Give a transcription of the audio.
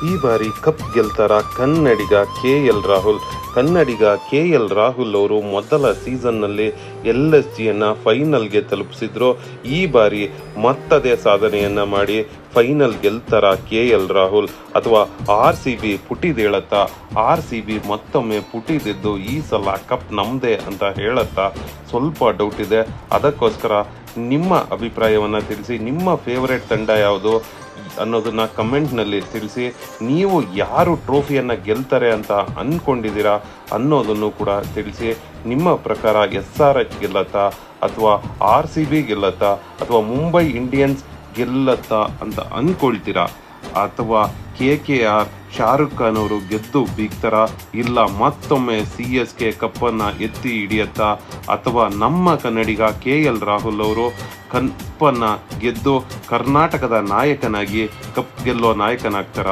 ಈ ಬಾರಿ ಕಪ್ ಗೆಲ್ತಾರ ಕನ್ನಡಿಗ KL ರಾಹುಲ್. ಕನ್ನಡಿಗ KL Rahul ಅವರು ಮೊದಲ ಸೀಸನ್ನಲ್ಲಿ LSGಯನ್ನು ಫೈನಲ್ಗೆ ತಲುಪಿಸಿದ್ರು. ಈ ಬಾರಿ ಮತ್ತದೇ ಸಾಧನೆಯನ್ನ ಮಾಡಿ ಫೈನಲ್ ಗೆಲ್ತಾರ KL ರಾಹುಲ್ ಅಥವಾ RCB ಪುಟಿದೇಳತ್ತಾ? RCB ಮತ್ತೊಮ್ಮೆ ಪುಟಿದಿದ್ದು ಈ ಸಲ ಕಪ್ ನಮ್ದೇ ಅಂತ ಹೇಳತ್ತಾ? ಸ್ವಲ್ಪ ಡೌಟ್ ಇದೆ. ಅದಕ್ಕೋಸ್ಕರ ನಿಮ್ಮ ಅಭಿಪ್ರಾಯವನ್ನು ತಿಳಿಸಿ. ನಿಮ್ಮ ಫೇವರೇಟ್ ತಂಡ ಯಾವುದು ಅನ್ನೋದನ್ನ ಕಮೆಂಟ್ನಲ್ಲಿ ತಿಳಿಸಿ. ನೀವು ಯಾರು ಟ್ರೋಫಿಯನ್ನು ಗೆಲ್ತಾರೆ ಅಂತ ಅಂದ್ಕೊಂಡಿದ್ದೀರಾ ಅನ್ನೋದನ್ನು ಕೂಡ ತಿಳಿಸಿ. ನಿಮ್ಮ ಪ್ರಕಾರ SRH ಗೆಲ್ಲತ್ತಾ ಅಥವಾ RCB ಗೆಲ್ಲತ್ತಾ ಅಥವಾ ಮುಂಬೈ ಇಂಡಿಯನ್ಸ್ ಗೆಲ್ಲತ್ತಾ ಅಂತ ಅಂದ್ಕೊಳ್ತೀರಾ? ಅಥವಾ KKR ಶಾರುಖ್ ಖಾನ್ ಅವರು ಗೆದ್ದು ಬೀಗ್ತಾರ? ಇಲ್ಲ ಮತ್ತೊಮ್ಮೆ CSK ಕಪ್ಪನ್ನು ಎತ್ತಿ ಹಿಡಿಯತ್ತಾ? ಅಥವಾ ನಮ್ಮ ಕನ್ನಡಿಗ KL ರಾಹುಲ್ ಅವರು ಕಪ್ಪನ್ನು ಗೆದ್ದು ಕರ್ನಾಟಕದ ನಾಯಕನಾಗಿ ಕಪ್ ಗೆಲ್ಲೋ ನಾಯಕನಾಗ್ತಾರ?